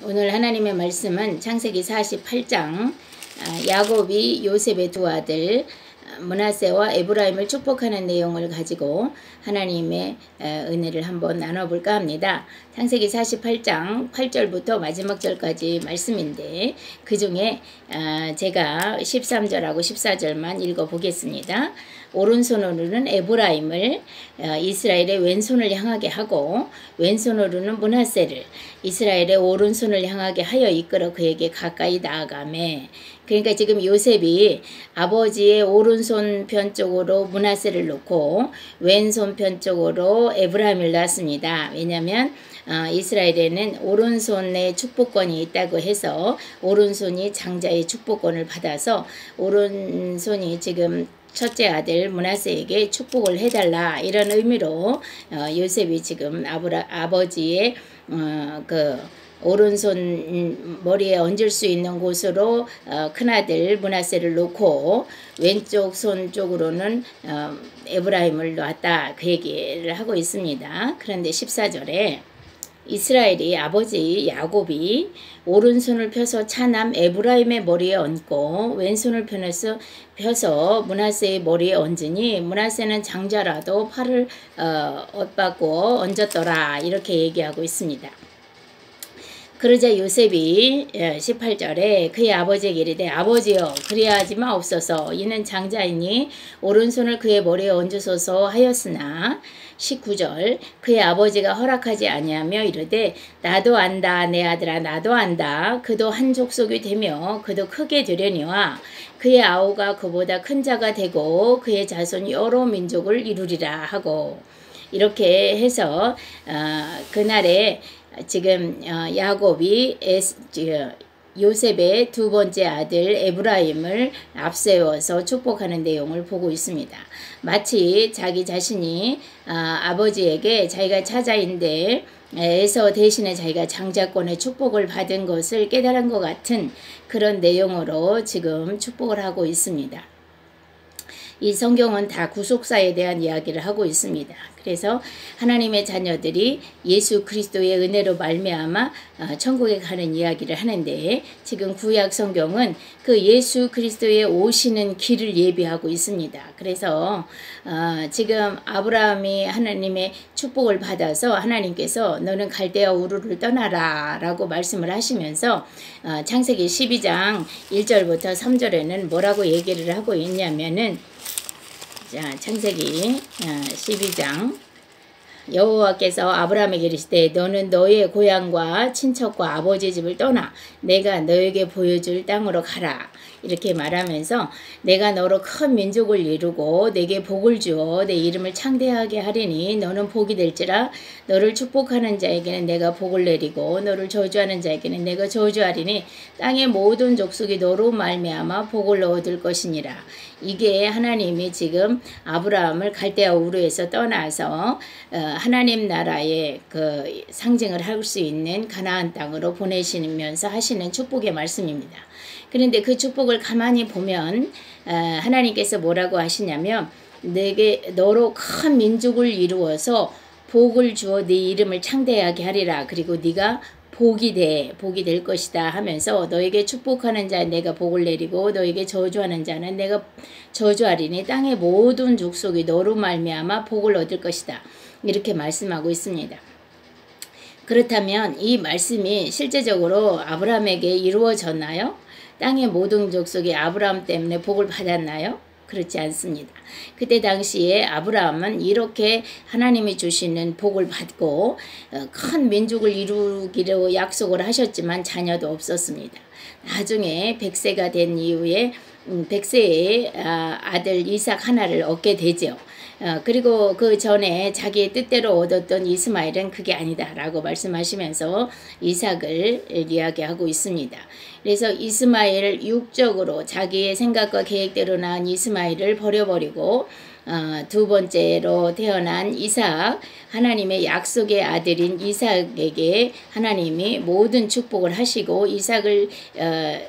오늘 하나님의 말씀은 창세기 48장 야곱이 요셉의 두 아들 므낫세와 에브라임을 축복하는 내용을 가지고 하나님의 은혜를 한번 나눠볼까 합니다. 창세기 48장 8절부터 마지막 절까지 말씀인데 그 중에 제가 13절하고 14절만 읽어보겠습니다. 오른손으로는 에브라임을 이스라엘의 왼손을 향하게 하고 왼손으로는 므낫세를 이스라엘의 오른손을 향하게 하여 이끌어 그에게 가까이 나아가매. 그러니까 지금 요셉이 아버지의 오른손 편 쪽으로 므낫세를 놓고 왼손 편 쪽으로 에브라임을 놨습니다. 왜냐하면 이스라엘에는 오른손에 축복권이 있다고 해서 오른손이 장자의 축복권을 받아서 오른손이 지금 첫째 아들 므낫세에게 축복을 해달라 이런 의미로 요셉이 지금 아버지의 그 오른손 머리에 얹을 수 있는 곳으로 큰아들 므낫세를 놓고 왼쪽 손 쪽으로는 에브라임을 놨다 그 얘기를 하고 있습니다. 그런데 14절에 이스라엘이 아버지 야곱이 오른손을 펴서 차남 에브라임의 머리에 얹고 왼손을 펴서 므낫세의 머리에 얹으니 므낫세는 장자라도 팔을 엇받고 얹었더라 이렇게 얘기하고 있습니다. 그러자 요셉이 18절에 그의 아버지에게 이르되 아버지여 그리하지 마옵소서 이는 장자이니 오른손을 그의 머리에 얹으소서 하였으나 19절 그의 아버지가 허락하지 아니하며 이르되 나도 안다 내 아들아 나도 안다 그도 한 족속이 되며 그도 크게 되려니와 그의 아우가 그보다 큰 자가 되고 그의 자손이 여러 민족을 이루리라 하고 이렇게 해서 그날에 지금 야곱이 요셉의 두 번째 아들 에브라임을 앞세워서 축복하는 내용을 보고 있습니다. 마치 자기 자신이 아버지에게 자기가 차자인데 에서 대신에 자기가 장자권의 축복을 받은 것을 깨달은 것 같은 그런 내용으로 지금 축복을 하고 있습니다. 이 성경은 다 구속사에 대한 이야기를 하고 있습니다. 그래서 하나님의 자녀들이 예수 그리스도의 은혜로 말미암아 천국에 가는 이야기를 하는데 지금 구약 성경은 그 예수 그리스도의 오시는 길을 예비하고 있습니다. 그래서 지금 아브라함이 하나님의 축복을 받아서 하나님께서 너는 갈대아 우르를 떠나라 라고 말씀을 하시면서 창세기 12장 1절부터 3절에는 뭐라고 얘기를 하고 있냐면은 자, 창세기 12장 여호와께서 아브라함에게 이르시되 너는 너의 고향과 친척과 아버지 집을 떠나 내가 너에게 보여줄 땅으로 가라 이렇게 말하면서 내가 너로 큰 민족을 이루고 내게 복을 주어 내 이름을 창대하게 하리니 너는 복이 될지라 너를 축복하는 자에게는 내가 복을 내리고 너를 저주하는 자에게는 내가 저주하리니 땅의 모든 족속이 너로 말미암아 복을 얻을 것이니라. 이게 하나님이 지금 아브라함을 갈대아 우르에서 떠나서 하나님 나라의 그 상징을 할 수 있는 가나안 땅으로 보내시면서 하시는 축복의 말씀입니다. 그런데 그 축복을 가만히 보면 하나님께서 뭐라고 하시냐면 내게 너로 큰 민족을 이루어서 복을 주어 네 이름을 창대하게 하리라. 그리고 네가 복이 될 것이다 하면서 너에게 축복하는 자는 내가 복을 내리고 너에게 저주하는 자는 내가 저주하리니 땅의 모든 족속이 너로 말미암아 복을 얻을 것이다. 이렇게 말씀하고 있습니다. 그렇다면 이 말씀이 실제적으로 아브라함에게 이루어졌나요? 땅의 모든 족속이 아브라함 때문에 복을 받았나요? 그렇지 않습니다. 그때 당시에 아브라함은 이렇게 하나님이 주시는 복을 받고 큰 민족을 이루기로 약속을 하셨지만 자녀도 없었습니다. 나중에 100세가 된 이후에 100세의 아들 이삭 하나를 얻게 되죠. 그리고 그 전에 자기의 뜻대로 얻었던 이스마엘은 그게 아니다 라고 말씀하시면서 이삭을 이야기하고 있습니다. 그래서 이스마엘을 육적으로 자기의 생각과 계획대로 낳은 이스마엘을 버려버리고 두 번째로 태어난 이삭, 하나님의 약속의 아들인 이삭에게 하나님이 모든 축복을 하시고 이삭을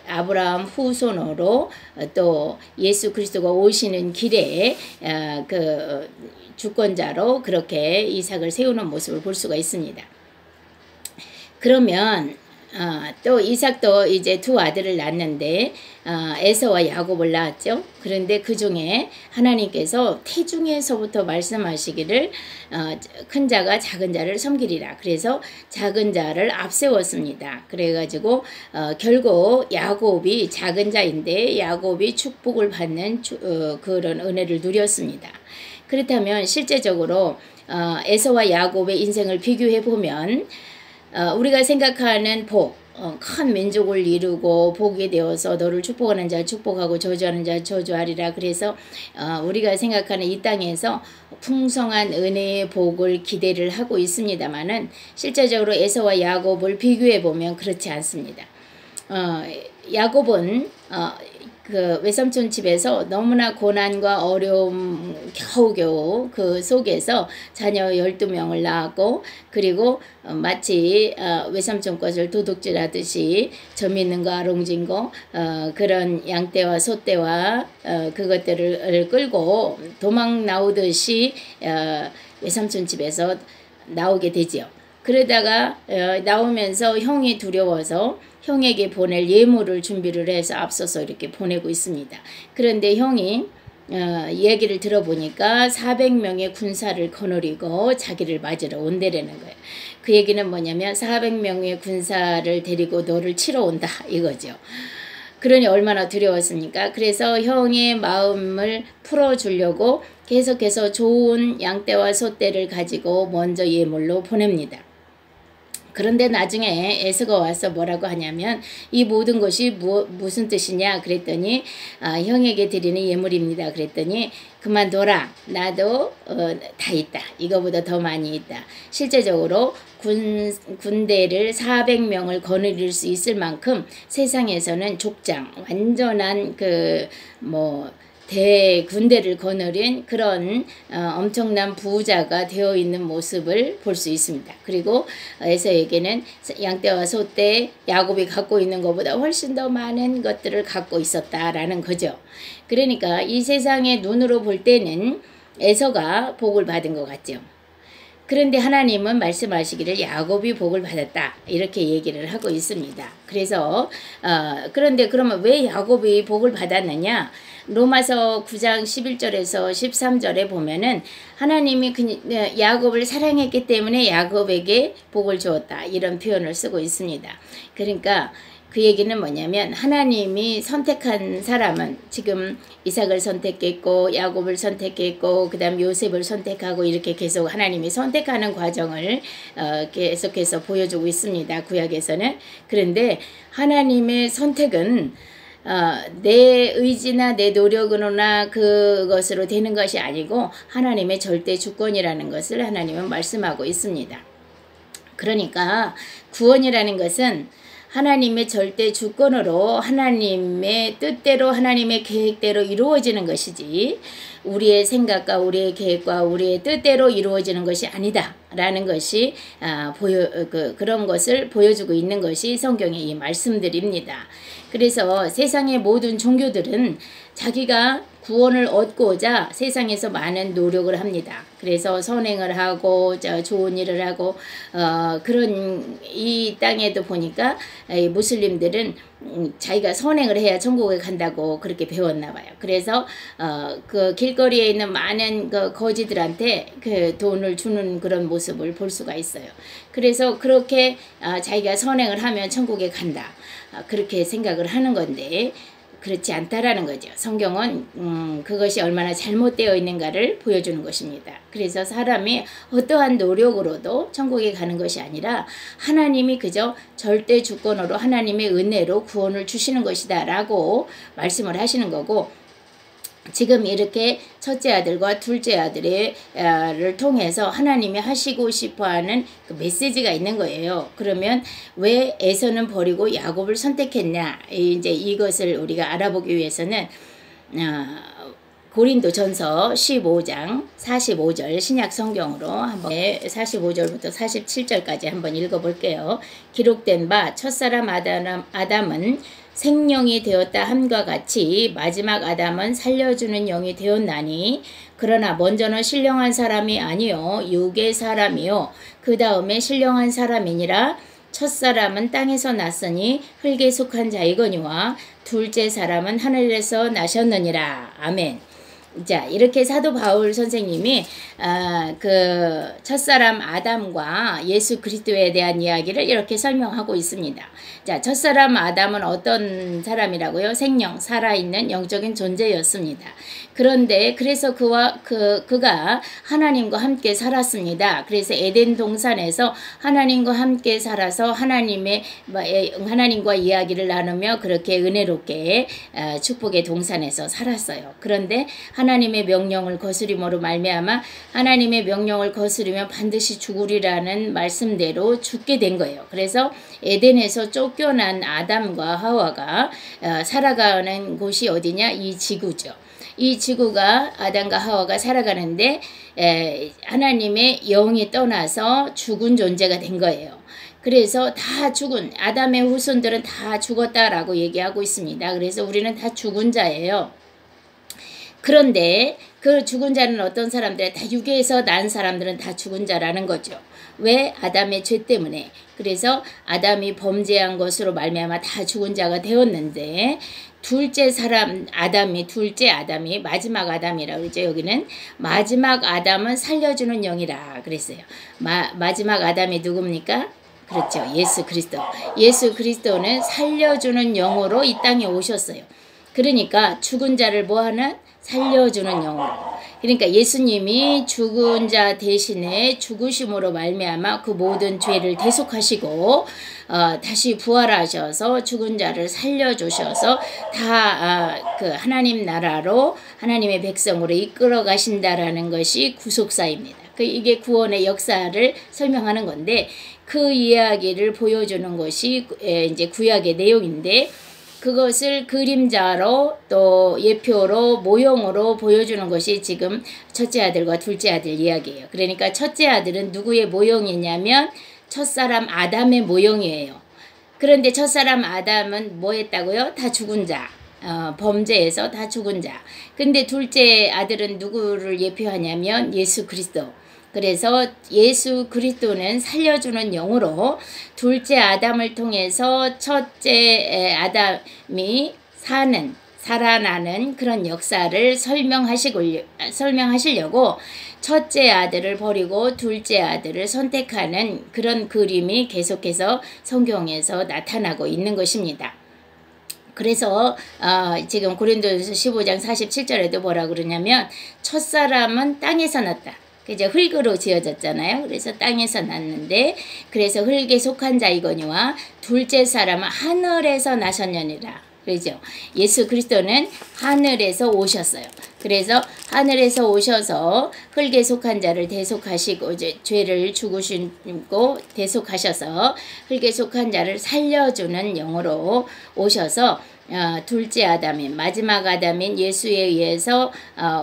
아브라함 후손으로 또 예수 그리스도가 오시는 길에 그 주권자로 그렇게 이삭을 세우는 모습을 볼 수가 있습니다. 그러면 또 이삭도 이제 두 아들을 낳았는데 에서와 야곱을 낳았죠. 그런데 그 중에 하나님께서 태중에서부터 말씀하시기를 큰 자가 작은 자를 섬기리라. 그래서 작은 자를 앞세웠습니다. 그래가지고 결국 야곱이 작은 자인데 야곱이 축복을 받는 그런 은혜를 누렸습니다. 그렇다면 실제적으로 에서와 야곱의 인생을 비교해 보면 우리가 생각하는 복, 큰 민족을 이루고 복이 되어서 너를 축복하는 자 축복하고 저주하는 자 저주하리라. 그래서 우리가 생각하는 이 땅에서 풍성한 은혜의 복을 기대를 하고 있습니다만은 실제적으로 에서와 야곱을 비교해 보면 그렇지 않습니다. 야곱은 그 외삼촌 집에서 너무나 고난과 어려움 겨우겨우 그 속에서 자녀 12명을 낳았고, 그리고 마치 외삼촌 것을 도둑질하듯이 점 있는 거 아롱진 거 그런 양떼와 소떼와 그것들을 끌고 도망 나오듯이 외삼촌 집에서 나오게 되지요. 그러다가 나오면서 형이 두려워서 형에게 보낼 예물을 준비를 해서 앞서서 이렇게 보내고 있습니다. 그런데 형이 얘기를 들어보니까 400명의 군사를 거느리고 자기를 맞으러 온다라는 거예요. 그 얘기는 뭐냐면 400명의 군사를 데리고 너를 치러 온다 이거죠. 그러니 얼마나 두려웠습니까? 그래서 형의 마음을 풀어주려고 계속해서 좋은 양떼와 소떼를 가지고 먼저 예물로 보냅니다. 그런데 나중에 에서가 와서 뭐라고 하냐면 이 모든 것이 무슨 뜻이냐 그랬더니 형에게 드리는 예물입니다. 그랬더니 그만둬라. 나도 다 있다. 이거보다 더 많이 있다. 실제적으로 군대를 400명을 거느릴 수 있을 만큼 세상에서는 족장, 완전한 대군대를 거느린 그런 엄청난 부자가 되어 있는 모습을 볼 수 있습니다. 그리고 에서에게는 양떼와 소떼, 야곱이 갖고 있는 것보다 훨씬 더 많은 것들을 갖고 있었다라는 거죠. 그러니까 이 세상의 눈으로 볼 때는 에서가 복을 받은 것 같죠. 그런데 하나님은 말씀하시기를 야곱이 복을 받았다 이렇게 얘기를 하고 있습니다. 그래서 그런데 그러면 왜 야곱이 복을 받았느냐? 로마서 9장 11절에서 13절에 보면은 하나님이 야곱을 사랑했기 때문에 야곱에게 복을 주었다 이런 표현을 쓰고 있습니다. 그러니까 그 얘기는 뭐냐면 하나님이 선택한 사람은 지금 이삭을 선택했고 야곱을 선택했고 그 다음 요셉을 선택하고 이렇게 계속 하나님이 선택하는 과정을 계속해서 보여주고 있습니다. 구약에서는. 그런데 하나님의 선택은 내 의지나 내 노력으로나 그것으로 되는 것이 아니고 하나님의 절대 주권이라는 것을 하나님은 말씀하고 있습니다. 그러니까 구원이라는 것은 하나님의 절대 주권으로 하나님의 뜻대로 하나님의 계획대로 이루어지는 것이지 우리의 생각과 우리의 계획과 우리의 뜻대로 이루어지는 것이 아니다 라는 것이 그런 것을 보여주고 있는 것이 성경의 이 말씀들입니다. 그래서 세상의 모든 종교들은 자기가 구원을 얻고자 세상에서 많은 노력을 합니다. 그래서 선행을 하고 좋은 일을 하고 그런 이 땅에도 보니까 무슬림들은 자기가 선행을 해야 천국에 간다고 그렇게 배웠나 봐요. 그래서 그 길거리에 있는 많은 그 거지들한테 그 돈을 주는 그런 모습을 볼 수가 있어요. 그래서 그렇게 자기가 선행을 하면 천국에 간다. 그렇게 생각을 하는 건데 그렇지 않다라는 거죠. 성경은 그것이 얼마나 잘못되어 있는가를 보여주는 것입니다. 그래서 사람이 어떠한 노력으로도 천국에 가는 것이 아니라 하나님이 그저 절대 주권으로 하나님의 은혜로 구원을 주시는 것이다 라고 말씀을 하시는 거고, 지금 이렇게 첫째 아들과 둘째 아들을 통해서 하나님이 하시고 싶어하는 그 메시지가 있는 거예요. 그러면 왜 에서는 버리고 야곱을 선택했냐? 이제 이것을 우리가 알아보기 위해서는 고린도전서 15장 45절 신약 성경으로 한번 45절부터 47절까지 한번 읽어볼게요. 기록된 바 첫사람 아담은 생령이 되었다 함과 같이 마지막 아담은 살려주는 영이 되었나니 그러나 먼저는 신령한 사람이 아니요 육의 사람이요 그 다음에 신령한 사람이니라. 첫사람은 땅에서 났으니 흙에 속한 자이거니와 둘째 사람은 하늘에서 나셨느니라. 아멘. 자, 이렇게 사도 바울 선생님이 그 첫사람 아담과 예수 그리스도에 대한 이야기를 이렇게 설명하고 있습니다. 자, 첫사람 아담은 어떤 사람이라고요? 생명, 살아있는 영적인 존재였습니다. 그런데 그래서 그가 하나님과 함께 살았습니다. 그래서 에덴 동산에서 하나님과 함께 살아서 하나님과 이야기를 나누며 그렇게 은혜롭게 축복의 동산에서 살았어요. 그런데 하나님의 명령을 거스림으로 말미암아 하나님의 명령을 거스르면 반드시 죽으리라는 말씀대로 죽게 된 거예요. 그래서 에덴에서 쫓겨난 아담과 하와가 살아가는 곳이 어디냐? 이 지구죠. 이 지구가 아담과 하와가 살아가는데 하나님의 영이 떠나서 죽은 존재가 된 거예요. 그래서 다 죽은 아담의 후손들은 다 죽었다라고 얘기하고 있습니다. 그래서 우리는 다 죽은 자예요. 그런데 그 죽은 자는 어떤 사람들, 다 육에서 난 사람들은 다 죽은 자라는 거죠. 왜? 아담의 죄 때문에. 그래서 아담이 범죄한 것으로 말미암아 다 죽은 자가 되었는데 둘째 아담이 마지막 아담이라고 그러죠. 여기는 마지막 아담은 살려주는 영이라 그랬어요. 마지막 아담이 누굽니까? 그렇죠. 예수 그리스도. 예수 그리스도는 살려주는 영으로 이 땅에 오셨어요. 그러니까 죽은 자를 뭐하는? 살려주는 영으로. 그러니까 예수님이 죽은 자 대신에 죽으심으로 말미암아 그 모든 죄를 대속하시고 다시 부활하셔서 죽은 자를 살려주셔서 다 그 하나님 나라로 하나님의 백성으로 이끌어 가신다라는 것이 구속사입니다. 이게 구원의 역사를 설명하는 건데 그 이야기를 보여주는 것이 이제 구약의 내용인데 그것을 그림자로 또 예표로 모형으로 보여주는 것이 지금 첫째 아들과 둘째 아들 이야기예요. 그러니까 첫째 아들은 누구의 모형이냐면 첫사람 아담의 모형이에요. 그런데 첫사람 아담은 뭐 했다고요? 다 죽은 자. 범죄에서 다 죽은 자. 근데 둘째 아들은 누구를 예표하냐면 예수 그리스도. 그래서 예수 그리스도는 살려주는 영으로 둘째 아담을 통해서 첫째 아담이 살아나는 그런 역사를 설명하시려고 첫째 아들을 버리고 둘째 아들을 선택하는 그런 그림이 계속해서 성경에서 나타나고 있는 것입니다. 그래서 지금 고린도전서 15장 47절에도 뭐라 그러냐면 첫사람은 땅에서 났다. 이제 흙으로 지어졌잖아요. 그래서 땅에서 났는데 그래서 흙에 속한 자이거니와 둘째 사람은 하늘에서 나셨느니라. 그렇죠. 예수 그리스도는 하늘에서 오셨어요. 그래서 하늘에서 오셔서 흙에 속한 자를 대속하시고 죄를 죽으시고 대속하셔서 흙에 속한 자를 살려주는 영으로 오셔서 둘째 아담인 마지막 아담인 예수에 의해서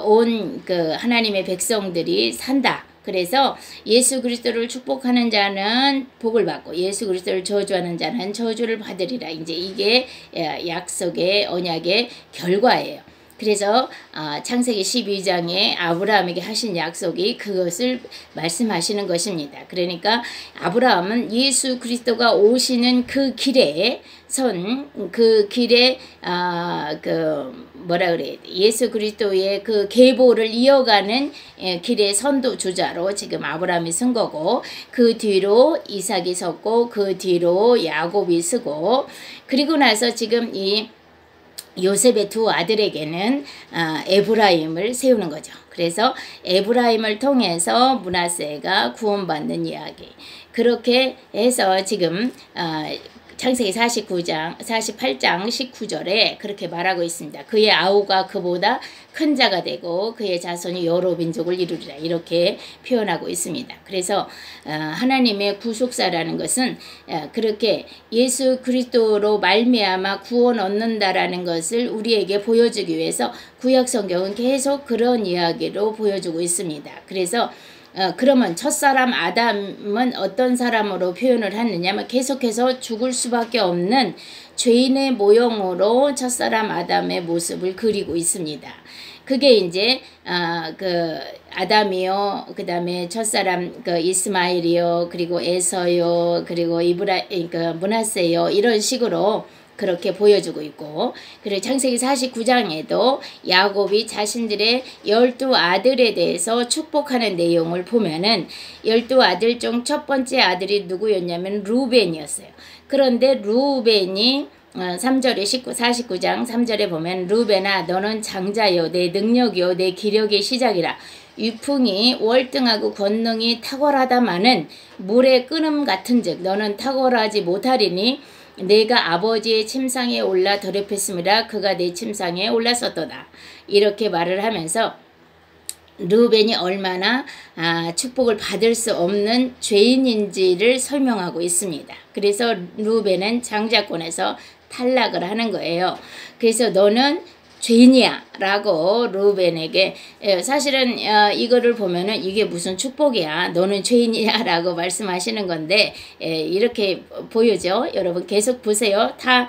온 그 하나님의 백성들이 산다. 그래서 예수 그리스도를 축복하는 자는 복을 받고 예수 그리스도를 저주하는 자는 저주를 받으리라. 이제 이게 약속의 언약의 결과예요. 그래서 창세기 12장에 아브라함에게 하신 약속이 그것을 말씀하시는 것입니다. 그러니까 아브라함은 예수 그리스도가 오시는 그 길에 예수 그리스도의 그 계보를 이어가는 길의 선도주자로 지금 아브라함이 쓴 거고 그 뒤로 이삭이 섰고 그 뒤로 야곱이 쓰고 그리고 나서 지금 이 요셉의 두 아들에게는 에브라임을 세우는 거죠. 그래서 에브라임을 통해서 므낫세가 구원받는 이야기. 그렇게 해서 지금 창세기 48장 19절에 그렇게 말하고 있습니다. 그의 아우가 그보다 큰 자가 되고 그의 자손이 여러 민족을 이루리라. 이렇게 표현하고 있습니다. 그래서 하나님의 구속사라는 것은 그렇게 예수 그리스도로 말미암아 구원 얻는다라는 것을 우리에게 보여주기 위해서 구약 성경은 계속 그런 이야기로 보여주고 있습니다. 그래서 그러면 첫사람 아담은 어떤 사람으로 표현을 하느냐면 계속해서 죽을 수밖에 없는 죄인의 모형으로 첫사람 아담의 모습을 그리고 있습니다. 그게 이제 그 아담이요, 그 다음에 첫사람 그 이스마엘이요, 그리고 에서요, 그리고 그 므낫세요, 이런 식으로 그렇게 보여주고 있고, 그리고 창세기 49장에도 야곱이 자신들의 12아들에 대해서 축복하는 내용을 보면은 12아들 중 첫 번째 아들이 누구였냐면 루벤이었어요. 그런데 루벤이 3절에 49장 3절에 보면 루벤아 너는 장자요 내 능력이요 내 기력의 시작이라. 유풍이 월등하고 권능이 탁월하다마는 물의 끓음 같은즉 너는 탁월하지 못하리니 내가 아버지의 침상에 올라 더럽혔음이라 그가 내 침상에 올랐었도다. 이렇게 말을 하면서 르우벤이 얼마나 축복을 받을 수 없는 죄인인지를 설명하고 있습니다. 그래서 르우벤은 장자권에서 탈락을 하는 거예요. 그래서 너는 죄인이야 라고 르우벤에게, 사실은 이거를 보면은 이게 무슨 축복이야, 너는 죄인이야 라고 말씀하시는 건데, 이렇게 보여죠. 여러분 계속 보세요. 다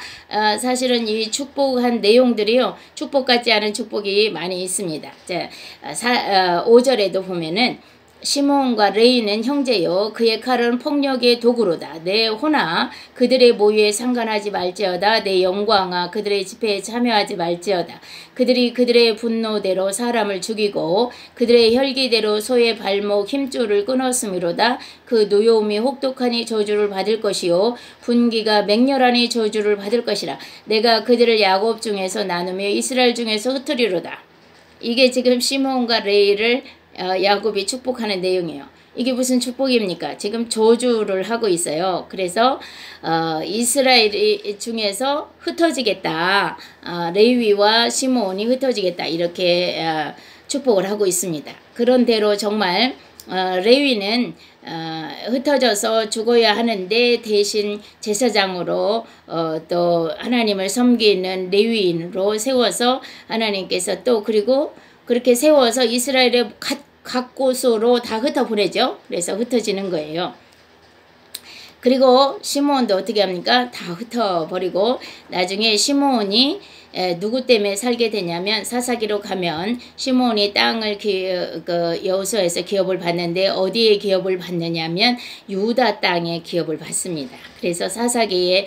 사실은 이 축복한 내용들이요, 축복 같지 않은 축복이 많이 있습니다. 자, 5절에도 보면은 시몬과 레이는 형제요 그의 칼은 폭력의 도구로다. 내 호나 그들의 모유에 상관하지 말지어다. 내 영광아 그들의 집회에 참여하지 말지어다. 그들이 그들의 분노대로 사람을 죽이고 그들의 혈기대로 소의 발목 힘줄을 끊었음이로다. 그 노여움이 혹독하니 저주를 받을 것이요 분기가 맹렬하니 저주를 받을 것이라. 내가 그들을 야곱 중에서 나누며 이스라엘 중에서 흩으리로다. 이게 지금 시몬과 레이를 야곱이 축복하는 내용이에요. 이게 무슨 축복입니까? 지금 저주를 하고 있어요. 그래서 이스라엘 중에서 흩어지겠다. 레위와 시몬이 흩어지겠다. 이렇게 축복을 하고 있습니다. 그런대로 정말 레위는 흩어져서 죽어야 하는데 대신 제사장으로 또 하나님을 섬기는 레위인으로 세워서 하나님께서 또 그리고 그렇게 세워서 이스라엘의 각 곳으로 다 흩어보내죠. 그래서 흩어지는 거예요. 그리고 시므온도 어떻게 합니까? 다 흩어버리고 나중에 시므온이 누구 때문에 살게 되냐면 사사기로 가면 시므온이 땅을 여호수아에서 기업을 받는데 어디에 기업을 받느냐면 유다 땅에 기업을 받습니다. 그래서 사사기에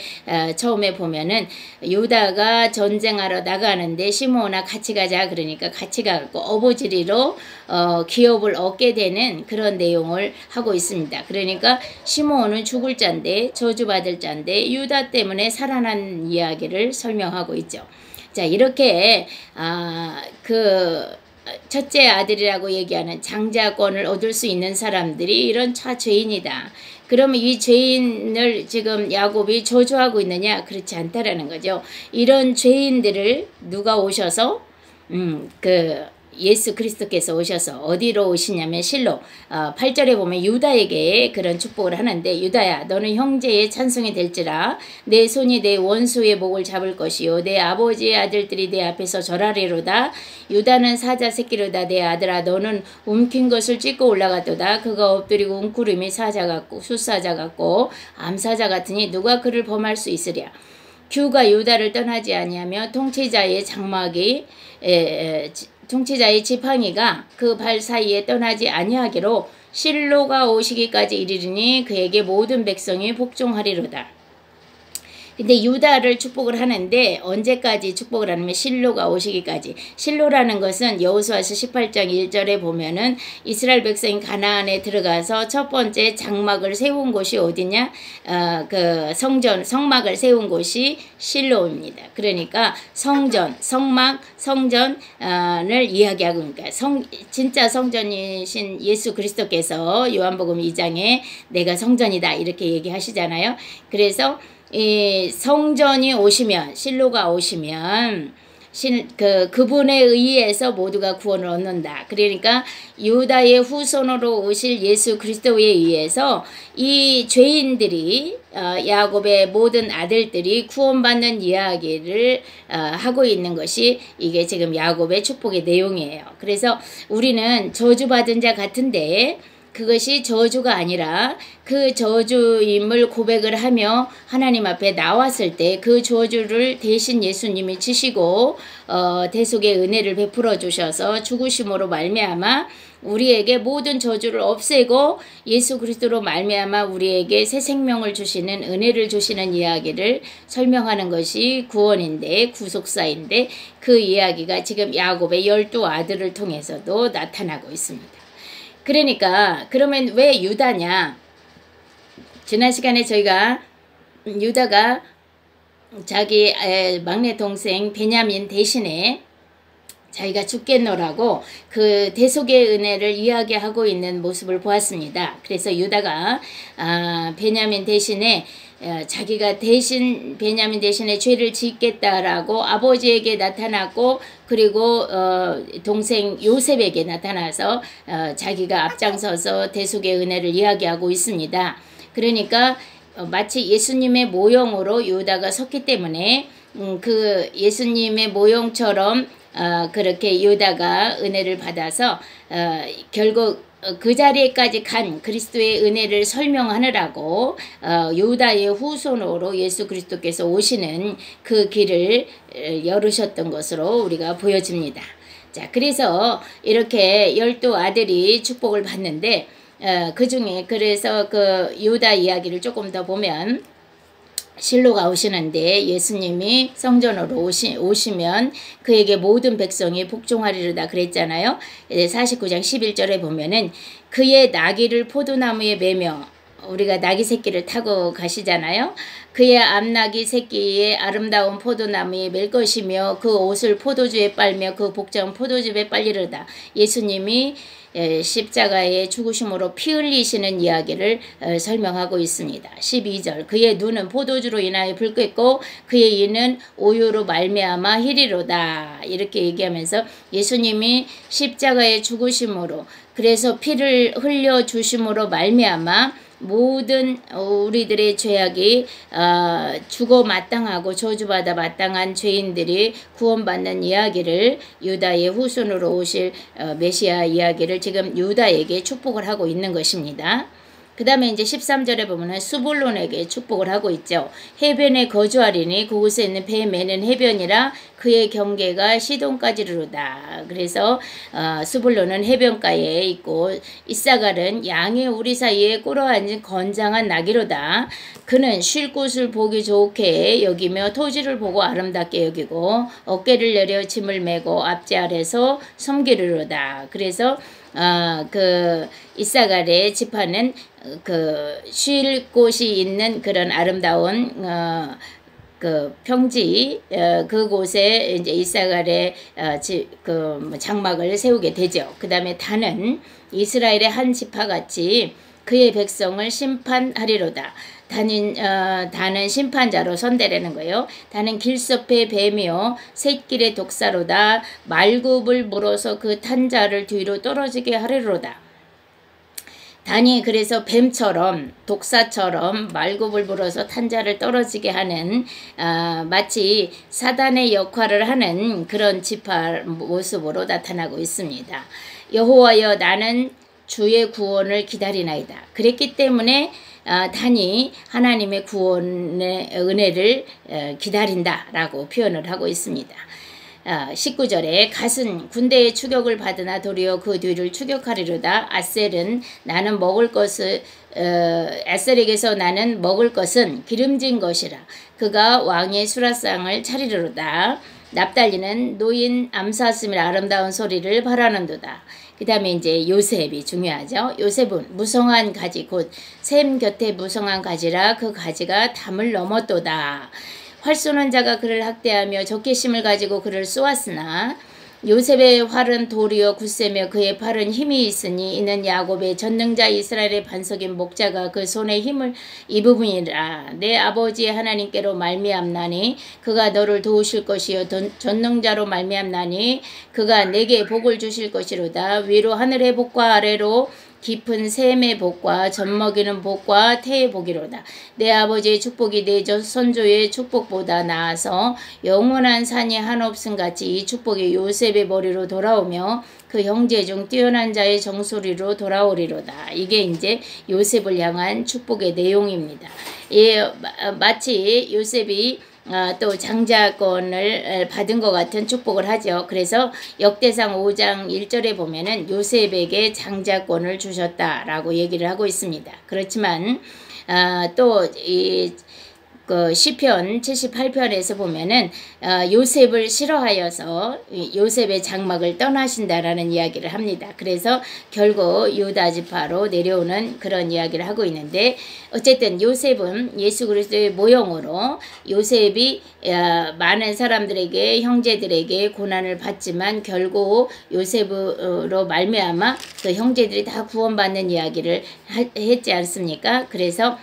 처음에 보면은 유다가 전쟁하러 나가는데 시므온아 같이 가자 그러니까 같이 가고 어부지리로 기업을 얻게 되는 그런 내용을 하고 있습니다. 그러니까 시므온은 죽을 자인데 저주받을 자인데 유다 때문에 살아난 이야기를 설명하고 있죠. 자, 이렇게 그 첫째 아들이라고 얘기하는 장자권을 얻을 수 있는 사람들이 이런 차죄인이다. 그러면 이 죄인을 지금 야곱이 저주하고 있느냐? 그렇지 않다라는 거죠. 이런 죄인들을 누가 오셔서 예수 그리스도께서 오셔서 어디로 오시냐면 실로 8절에 보면 유다에게 그런 축복을 하는데 유다야 너는 형제의 찬송이 될지라 내 손이 내 원수의 목을 잡을 것이요 내 아버지의 아들들이 내 앞에서 절하리로다. 유다는 사자 새끼로다. 내 아들아 너는 움킨 것을 찢고 올라갔도다. 그가 엎드리고 웅크림이 사자 같고 숫사자 같고 암사자 같으니 누가 그를 범할 수 있으랴. 규가 유다를 떠나지 아니하며 통치자의 지팡이가 그 발 사이에 떠나지 아니하기로 실로가 오시기까지 이르리니 그에게 모든 백성이 복종하리로다. 근데 유다를 축복을 하는데 언제까지 축복을 하냐면 실로가 오시기까지. 실로라는 것은 여호수아서 18장 1절에 보면은 이스라엘 백성이 가나안에 들어가서 첫 번째 장막을 세운 곳이 어디냐? 그 성막을 세운 곳이 실로입니다. 그러니까 성전, 성막, 성전을 이야기하고 있으니까 진짜 성전이신 예수 그리스도께서 요한복음 2장에 내가 성전이다 이렇게 얘기하시잖아요. 그래서 이 성전이 오시면 실로가 오시면 그분에 의해서 모두가 구원을 얻는다. 그러니까 유다의 후손으로 오실 예수 그리스도에 의해서 이 죄인들이 야곱의 모든 아들들이 구원받는 이야기를 하고 있는 것이 이게 지금 야곱의 축복의 내용이에요. 그래서 우리는 저주받은 자 같은데 그것이 저주가 아니라 그 저주임을 고백을 하며 하나님 앞에 나왔을 때 그 저주를 대신 예수님이 지시고 대속의 은혜를 베풀어 주셔서 죽으심으로 말미암아 우리에게 모든 저주를 없애고 예수 그리스도로 말미암아 우리에게 새 생명을 주시는 은혜를 주시는 이야기를 설명하는 것이 구원인데 구속사인데 그 이야기가 지금 야곱의 12아들을 통해서도 나타나고 있습니다. 그러니까 그러면 왜 유다냐? 지난 시간에 저희가 유다가 자기 막내 동생 베냐민 대신에 자기가 죽겠노라고 그 대속의 은혜를 이야기하고 있는 모습을 보았습니다. 그래서 유다가 베냐민 대신에 자기가 대신 베냐민 대신에 죄를 짓겠다라고 아버지에게 나타났고 그리고 동생 요셉에게 나타나서 자기가 앞장서서 대속의 은혜를 이야기하고 있습니다. 그러니까 마치 예수님의 모형으로 유다가 섰기 때문에 그 예수님의 모형처럼 그렇게 유다가 은혜를 받아서 결국 그 자리에까지 간 그리스도의 은혜를 설명하느라고 유다의 후손으로 예수 그리스도께서 오시는 그 길을 열으셨던 것으로 우리가 보여집니다. 자, 그래서 이렇게 12아들이 축복을 받는데 그 중에 그래서 그 유다 이야기를 조금 더 보면 실로가 오시는데 예수님이 성전으로 오시면 그에게 모든 백성이 복종하리로다 그랬잖아요. 49장 11절에 보면은 그의 나귀를 포도나무에 매며 우리가 나귀 새끼를 타고 가시잖아요. 그의 암나귀 새끼의 아름다운 포도나무에 맬 것이며 그 옷을 포도주에 빨며 그 복장은 포도즙에 빨리르다. 예수님이 십자가의 죽으심으로 피 흘리시는 이야기를 설명하고 있습니다. 12절 그의 눈은 포도주로 인하여 붉겠고 그의 이는 오유로 말미암아 희리로다. 이렇게 얘기하면서 예수님이 십자가의 죽으심으로 그래서 피를 흘려주심으로 말미암아 모든 우리들의 죄악이 죽어 마땅하고 저주받아 마땅한 죄인들이 구원받는 이야기를 유다의 후손으로 오실 메시아 이야기를 지금 유다에게 축복을 하고 있는 것입니다. 그 다음에 이제 13절에 보면 스불론에게 축복을 하고 있죠. 해변에 거주하리니 그곳에 있는 배 매는 해변이라 그의 경계가 시돈까지로다. 그래서 스불론은 해변가에 있고 이사갈은 양의 우리 사이에 꿇어앉은 건장한 나귀로다. 그는 쉴 곳을 보기 좋게 여기며 토지를 보고 아름답게 여기고 어깨를 내려 짐을 메고 앞지 아래서 섬기르로다. 그래서 그 이사갈의 지파는 그 쉴 곳이 있는 그런 아름다운 그 평지 그곳에 이제 이사갈의 그 장막을 세우게 되죠. 그 다음에 단은 이스라엘의 한 지파같이 그의 백성을 심판하리로다. 단은 심판자로 선대라는 거예요. 단은 길섭의 뱀이요 샛길의 독사로다. 말굽을 물어서 그 탄자를 뒤로 떨어지게 하리로다. 단이 그래서 뱀처럼 독사처럼 말굽을 물어서 탄자를 떨어지게 하는 마치 사단의 역할을 하는 그런 지파 모습으로 나타나고 있습니다. 여호와여 나는 주의 구원을 기다리나이다. 그랬기 때문에 단이 하나님의 구원의 은혜를 기다린다라고 표현을 하고 있습니다. 19절에 갓은 군대의 추격을 받으나 도리어 그 뒤를 추격하리로다. 아셀은 나는 먹을 것을 아셀에게서 나는 먹을 것은 기름진 것이라. 그가 왕의 수라상을 차리리로다. 납달리는 노인 암사슴의 아름다운 소리를 바라는도다. 그 다음에 이제 요셉이 중요하죠. 요셉은 무성한 가지 곧 샘 곁에 무성한 가지라 그 가지가 담을 넘었도다. 활 쏘는 자가 그를 학대하며 적개심을 가지고 그를 쏘았으나 요셉의 활은 도리어 굳세며 그의 팔은 힘이 있으니 이는 야곱의 전능자 이스라엘의 반석인 목자가 그 손에 힘을 입으니라. 내 아버지의 하나님께로 말미암나니 그가 너를 도우실 것이요 전능자로 말미암나니 그가 내게 복을 주실 것이로다. 위로 하늘의 복과 아래로 깊은 샘의 복과 젖먹이는 복과 태의 복이로다. 내 아버지의 축복이 내 선조의 축복보다 나아서 영원한 산이 한없음 같이 이 축복이 요셉의 머리로 돌아오며 그 형제 중 뛰어난 자의 정소리로 돌아오리로다. 이게 이제 요셉을 향한 축복의 내용입니다. 마치 요셉이 또 장자권을 받은 것 같은 축복을 하죠. 그래서 역대상 5장 1절에 보면은 요셉에게 장자권을 주셨다라고 얘기를 하고 있습니다. 그렇지만 또이 그 시편 78편에서 보면은 요셉을 싫어하여서 요셉의 장막을 떠나신다라는 이야기를 합니다. 그래서 결국 유다 지파로 내려오는 그런 이야기를 하고 있는데, 어쨌든 요셉은 예수 그리스도의 모형으로 요셉이 많은 사람들에게, 형제들에게 고난을 받지만 결국 요셉으로 말미암아 그 형제들이 다 구원받는 이야기를 했지 않습니까? 그래서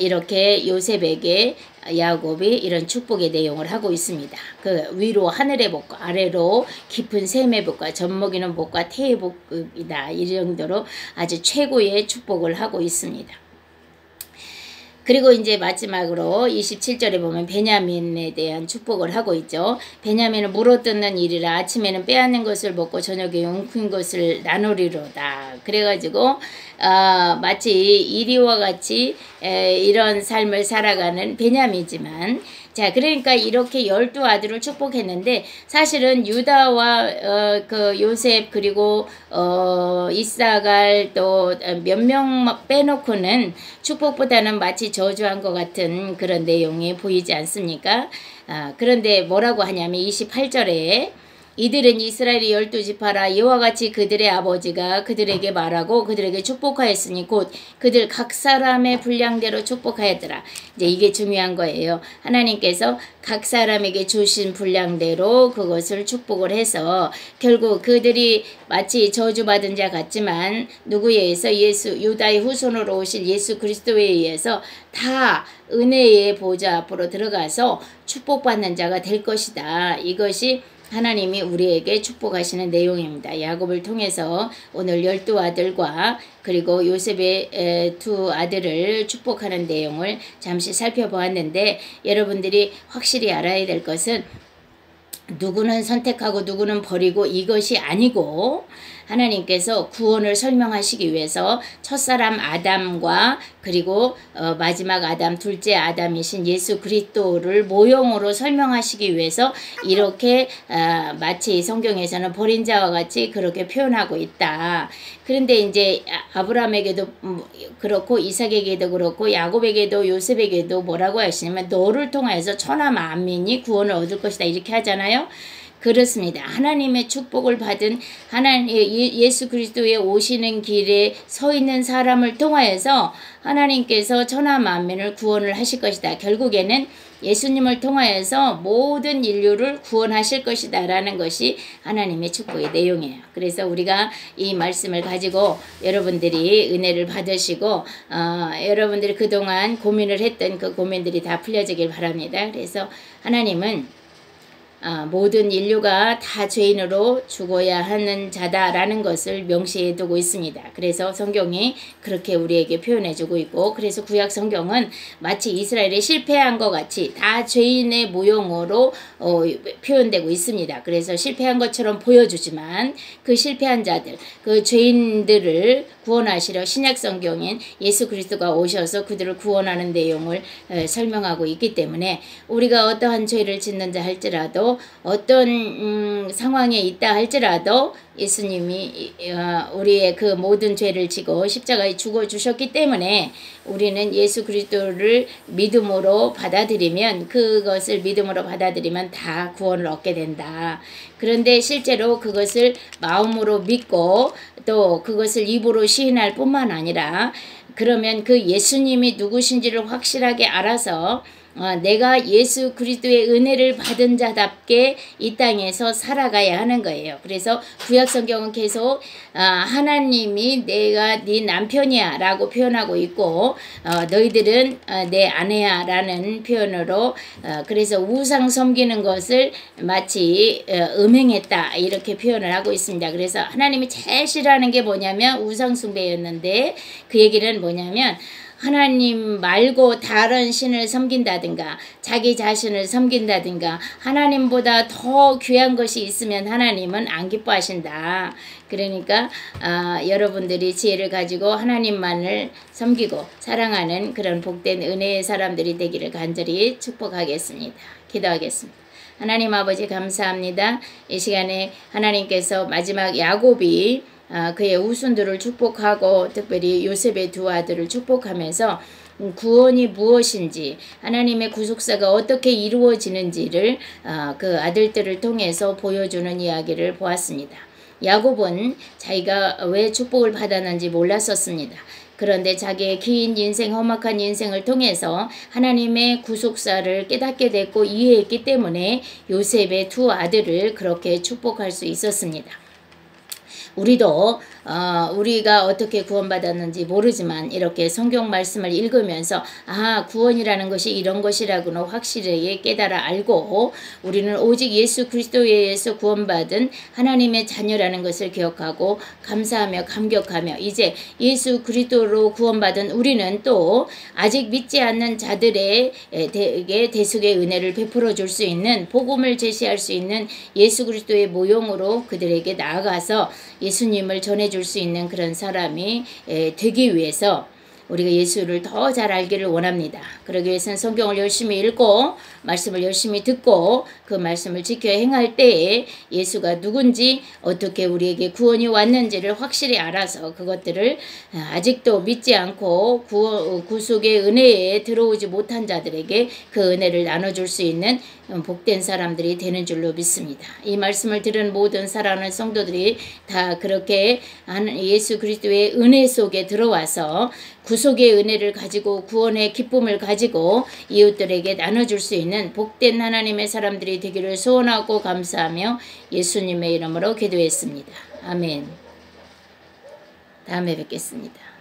이렇게 요셉에게 야곱이 이런 축복의 내용을 하고 있습니다. 그 위로 하늘의 복과 아래로 깊은 샘의 복과 젖먹이는 복과 태의 복이다. 이 정도로 아주 최고의 축복을 하고 있습니다. 그리고 이제 마지막으로 27절에 보면 베냐민에 대한 축복을 하고 있죠. 베냐민은 물어뜯는 일이라 아침에는 빼앗는 것을 먹고 저녁에 웅킨 것을 나누리로다. 그래가지고 마치 이리와 같이 이런 삶을 살아가는 베냐민이지만, 자, 그러니까 이렇게 12아들을 축복했는데, 사실은 유다와 그 요셉 그리고 이사갈 또 몇 명 빼놓고는 축복보다는 마치 저주한 것 같은 그런 내용이 보이지 않습니까? 그런데 뭐라고 하냐면 28절에 이들은 이스라엘의 12지파라 이와 같이 그들의 아버지가 그들에게 말하고 그들에게 축복하였으니 곧 그들 각 사람의 분량대로 축복하였더라. 이제 이게 중요한 거예요. 하나님께서 각 사람에게 주신 분량대로 그것을 축복을 해서 결국 그들이 마치 저주받은 자 같지만 누구에 의해서 유다의 후손으로 오실 예수 그리스도에 의해서 다 은혜의 보좌 앞으로 들어가서 축복받는 자가 될 것이다. 이것이 하나님이 우리에게 축복하시는 내용입니다. 야곱을 통해서 오늘 12아들과 그리고 요셉의 두 아들을 축복하는 내용을 잠시 살펴보았는데, 여러분들이 확실히 알아야 될 것은 누구는 선택하고 누구는 버리고 이것이 아니고, 하나님께서 구원을 설명하시기 위해서 첫사람 아담과 그리고 마지막 아담, 둘째 아담이신 예수 그리스도를 모형으로 설명하시기 위해서 이렇게 마치 성경에서는 버린 자와 같이 그렇게 표현하고 있다. 그런데 이제 아브라함에게도 그렇고 이삭에게도 그렇고 야곱에게도 요셉에게도 뭐라고 하시냐면 너를 통하여서 천하 만민이 구원을 얻을 것이다, 이렇게 하잖아요. 그렇습니다. 하나님의 축복을 받은 예수 그리스도의 오시는 길에 서 있는 사람을 통하여서 하나님께서 천하 만민을 구원을 하실 것이다. 결국에는 예수님을 통하여서 모든 인류를 구원하실 것이다 라는 것이 하나님의 축복의 내용이에요. 그래서 우리가 이 말씀을 가지고 여러분들이 은혜를 받으시고 여러분들이 그동안 고민을 했던 그 고민들이 다 풀려지길 바랍니다. 그래서 하나님은 모든 인류가 다 죄인으로 죽어야 하는 자다라는 것을 명시해 두고 있습니다. 그래서 성경이 그렇게 우리에게 표현해 주고 있고, 그래서 구약 성경은 마치 이스라엘이 실패한 것 같이 다 죄인의 모형으로 표현되고 있습니다. 그래서 실패한 것처럼 보여주지만 그 실패한 자들, 그 죄인들을 구원하시려 신약 성경인 예수 그리스도가 오셔서 그들을 구원하는 내용을 설명하고 있기 때문에 우리가 어떠한 죄를 짓는다 할지라도 어떤 상황에 있다 할지라도 예수님이 우리의 그 모든 죄를 지고 십자가에 죽어주셨기 때문에 우리는 예수 그리스도를 믿음으로 받아들이면, 그것을 믿음으로 받아들이면 다 구원을 얻게 된다. 그런데 실제로 그것을 마음으로 믿고 또 그것을 입으로 시인할 뿐만 아니라, 그러면 그 예수님이 누구신지를 확실하게 알아서 내가 예수 그리스도의 은혜를 받은 자답게 이 땅에서 살아가야 하는 거예요. 그래서 구약 성경은 계속 하나님이 내가 네 남편이야 라고 표현하고 있고, 너희들은 내 아내야 라는 표현으로 그래서 우상 섬기는 것을 마치 음행했다 이렇게 표현을 하고 있습니다. 그래서 하나님이 제일 싫어하는 게 뭐냐면 우상 숭배였는데, 그 얘기는 뭐냐면 하나님 말고 다른 신을 섬긴다든가 자기 자신을 섬긴다든가 하나님보다 더 귀한 것이 있으면 하나님은 안 기뻐하신다. 그러니까 여러분들이 지혜를 가지고 하나님만을 섬기고 사랑하는 그런 복된 은혜의 사람들이 되기를 간절히 축복하겠습니다. 기도하겠습니다. 하나님 아버지 감사합니다. 이 시간에 하나님께서 마지막 야곱이 그의 후손들을 축복하고 특별히 요셉의 두 아들을 축복하면서 구원이 무엇인지 하나님의 구속사가 어떻게 이루어지는지를 그 아들들을 통해서 보여주는 이야기를 보았습니다. 야곱은 자기가 왜 축복을 받았는지 몰랐었습니다. 그런데 자기의 긴 인생, 험악한 인생을 통해서 하나님의 구속사를 깨닫게 됐고 이해했기 때문에 요셉의 두 아들을 그렇게 축복할 수 있었습니다. 우리도 우리가 어떻게 구원받았는지 모르지만 이렇게 성경 말씀을 읽으면서 구원이라는 것이 이런 것이라고는 확실하게 깨달아 알고 우리는 오직 예수 그리스도에 의해서 구원받은 하나님의 자녀라는 것을 기억하고 감사하며 감격하며 이제 예수 그리스도로 구원받은 우리는 또 아직 믿지 않는 자들에게 대속의 은혜를 베풀어 줄 수 있는 복음을 제시할 수 있는 예수 그리스도의 모형으로 그들에게 나아가서 예수님을 전해줄 수 있는 그런 사람이 되기 위해서 우리가 예수를 더 잘 알기를 원합니다. 그러기 위해서는 성경을 열심히 읽고 말씀을 열심히 듣고 그 말씀을 지켜 행할 때에 예수가 누군지 어떻게 우리에게 구원이 왔는지를 확실히 알아서 그것들을 아직도 믿지 않고 구속의 은혜에 들어오지 못한 자들에게 그 은혜를 나눠줄 수 있는 복된 사람들이 되는 줄로 믿습니다. 이 말씀을 들은 모든 사랑하는 성도들이 다 그렇게 예수 그리스도의 은혜 속에 들어와서 구속의 은혜를 가지고 구원의 기쁨을 가지고 이웃들에게 나눠줄 수 있는 복된 하나님의 사람들이 되기를 소원하고 감사하며 예수님의 이름으로 기도했습니다. 아멘. 다음에 뵙겠습니다.